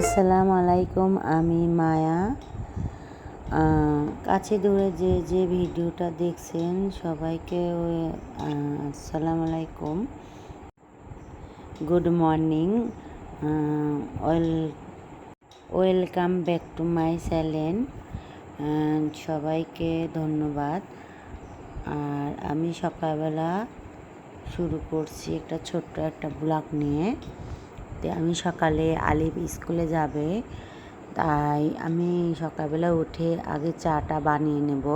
আসসালামু আলাইকুম, আমি মায়া। কাছে দূরে যে ভিডিওটা দেখছেন সবাইকে আসসালামু আলাইকুম, good morning, welcome back to my channel. সবাইকে ধন্যবাদ। আর আমি সকালবেলা শুরু করছি একটা ছোট্ট একটা ব্লগ নিয়ে। আমি সকালে আলিফ স্কুলে যাবে, তাই আমি সকালবেলা উঠে আগে চাটা বানিয়ে নেব।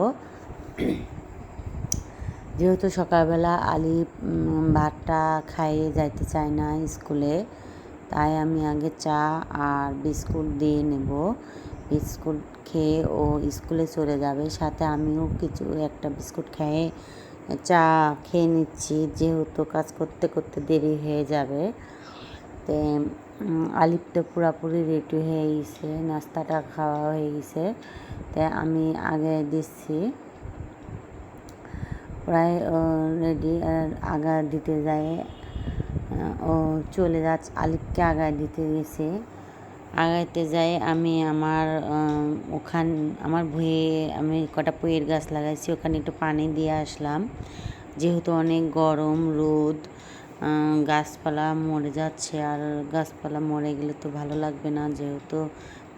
যেহেতু সকালবেলা আলিফ ভাতটা খাইয়ে যাইতে চায় না স্কুলে, তাই আমি আগে চা আর বিস্কুট দিয়ে নেব। বিস্কুট খেয়ে ও স্কুলে চলে যাবে, সাথে আমিও কিছু একটা বিস্কুট খেয়ে চা খেয়ে নিচ্ছি, যেহেতু কাজ করতে করতে দেরি হয়ে যাবে। তো আলিফ তো পুরোপুরি রেডি হয়ে গেছে, নাস্তাটা খাওয়া হয়ে গেছে। তো আমি আগে দিচ্ছি, প্রায় রেডি। আর আগা দিতে যায়, ও চলে যাচ্ছে, আলিফকে আগায় দিতে গেছে। আগাইতে যাই আমি আমার ভুঁয়ে আমি কটা পুঁইয়ের গাছ লাগাইছি, ওখানে একটু পানি দিয়ে আসলাম। যেহেতু অনেক গরম রোদ, গাছপালা মরে যাচ্ছে, আর গাছপালা মরে গেলে তো ভালো লাগবে না, যেহেতু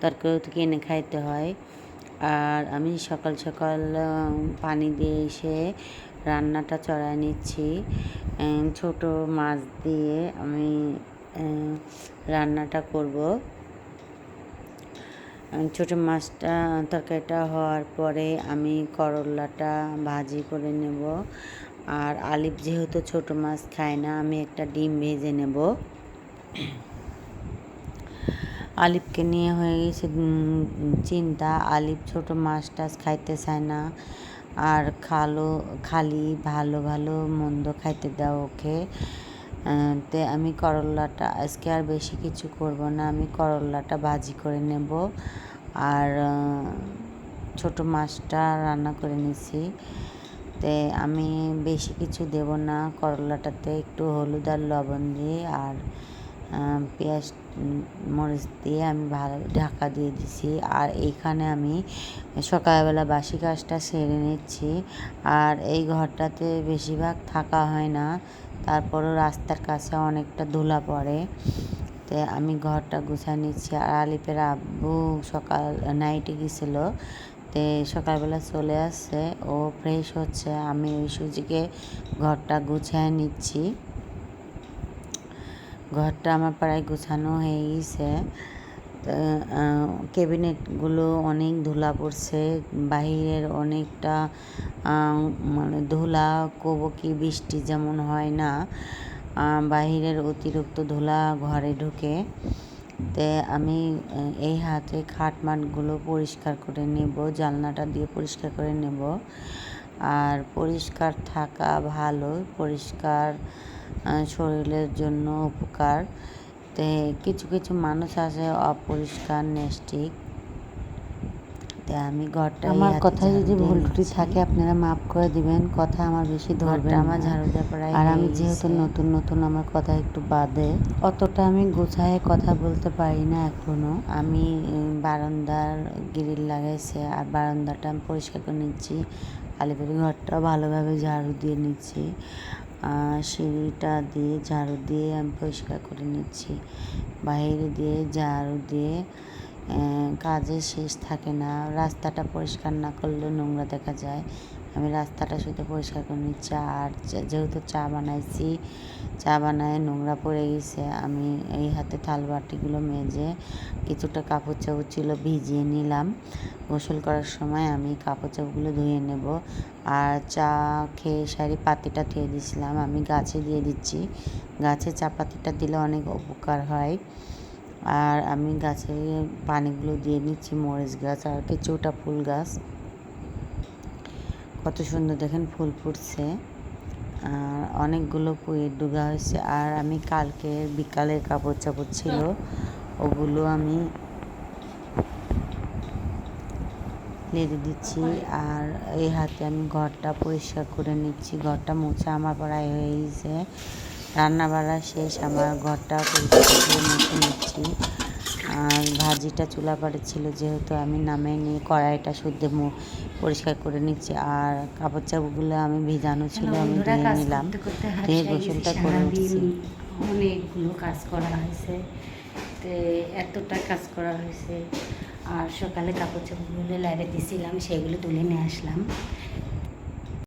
তরকারিও তো কিনে খাইতে হয়। আর আমি সকাল সকাল পানি দিয়ে এসে রান্নাটা চড়াই নিচ্ছি। ছোট মাছ দিয়ে আমি রান্নাটা করব। ছোটো মাছটা তরকারিটা হওয়ার পরে আমি করলাটা ভাজি করে নেব। আর আলিফ যেহেতু ছোটো মাছ খায় না, আমি একটা ডিম ভেজে নেব। আলিফকে নিয়ে হয়ে গেছে চিন্তা, আলিফ ছোটো মাছ টাছ খাইতে চায় না, আর খালি ভালো ভালো মন্দ খাইতে দাও ওকে। তে আমি করলাটা আজকে আর বেশি কিছু করব না, আমি করলাটা ভাজি করে নেব। আর ছোটো মাছটা রান্না করে নিছি। তে আমি বেশি কিছু দেব না, করলাটাতে একটু হলুদ আর লবণ দিয়ে আর পেঁয়াজ মরিচ দিয়ে আমি ভালো ঢাকা দিয়ে দিছি। আর এইখানে আমি সকালবেলা বাসি কাজটা সেরে নিচ্ছি। আর এই ঘরটাতে বেশিরভাগ থাকা হয় না, তারপরও রাস্তার কাছে অনেকটা ধুলা পড়ে। তো আমি ঘরটা গুছিয়ে নিচ্ছি। আর আলিফের আব্বু সকাল নাইটে গেছিল, তো সকালবেলা চলে আসছে, ও ফ্রেশ হচ্ছে, আমি ওই সুজিকে ঘরটা গুছিয়ে নিচ্ছি। ঘরটা আমার প্রায় গুছানো হয়ে গেছে। ক্যাবিনেটগুলো অনেক ধুলা পড়ছে, বাহিরের অনেকটা মানে ধুলা, কি বৃষ্টি যেমন হয় না, বাহিরের অতিরিক্ত ধুলা ঘরে ঢুকে। তে আমি এই হাতে খাটমাটগুলো পরিষ্কার করে নেব, জানলাটা দিয়ে পরিষ্কার করে নেব। আর পরিষ্কার থাকা ভালো, পরিষ্কার শরীরের জন্য উপকার। তে কিছু কিছু মানুষ আছে অপরিষ্কার নেস্টিক। তে আমি ঘরটা, আমার কথায় যদি ভুল ত্রুটি থাকে আপনারা মাফ করে দিবেন, কথা আমার বেশি ধরবে না। আমার ঝাড়ু দেওয়া প্রায়, আর আমি যেহেতু নতুন নতুন আমার কথা একটু বাদে, অতটা আমি গোছায় কথা বলতে পারি না এখনো। আমি বারান্দার গ্রিল লাগাইছে, আর বারান্দাটা আমি পরিষ্কার করে নিচ্ছি। আলিপুরি ঘরটা ভালোভাবে ঝাড়ু দিয়ে নিচ্ছি, সিঁড়িটা দিয়ে ঝাড়ু দিয়ে আমি পরিষ্কার করে নিচ্ছি। বাইরে দিয়ে ঝাড়ু দিয়ে কাজের শেষ থাকে না, রাস্তাটা পরিষ্কার না করলেও নোংরা দেখা যায়। আমি রাস্তাটা শুধু পরিষ্কার করে নিচ্ছি। আর যেহেতু চা বানাইছি, চা বানায় নোংরা পড়ে গেছে, আমি এই হাতে থাল বাটিগুলো মেজে কিছুটা কাপড় চাপড় ছিল ভিজিয়ে নিলাম। গোসল করার সময় আমি কাপড় চাপড়গুলো ধুয়ে নেব। আর চা খেয়ে সারি পাতিটা ধুয়ে দিয়েছিলাম, আমি গাছে দিয়ে দিচ্ছি। গাছে চা পাতিটা দিলে অনেক উপকার হয়। আর আমি গাছে পানিগুলো দিয়ে নিচ্ছি, মরিচ গাছ আর কিছুটা ফুল গাছ। কত সুন্দর দেখেন ফুল ফুটছে, আর অনেকগুলো পুঁইয়ের ডুগা হয়েছে। আর আমি কালকে বিকালের কাপড় চাপড় ছিল, ওগুলো আমি লেড়ে দিচ্ছি। আর এই হাতে আমি ঘরটা পরিষ্কার করে নিচ্ছি। ঘরটা মোছা আমার প্রায় হয়ে গেছে, রান্নাবাড়া শেষ, আমার ঘরটা পরিষ্কার করে মুছে নিচ্ছি। আর ভাজিটা চুলা পাড়ে ছিল, যেহেতু আমি নামে নিয়ে কড়াইটা শুদ্ধ পরিষ্কার করে নিচ্ছি। আর কাপড় চাপড়গুলো আমি ভিজানো ছিল, আমি ধুয়ে নিলাম, ধুয়ে গোসলটা করে উঠছি। অনেকগুলো কাজ করা হয়েছে, তো এতটা কাজ করা হয়েছে। আর সকালে কাপড় চাপড়গুলো লাইরে দিয়েছিলাম, সেগুলো তুলে নিয়ে আসলাম।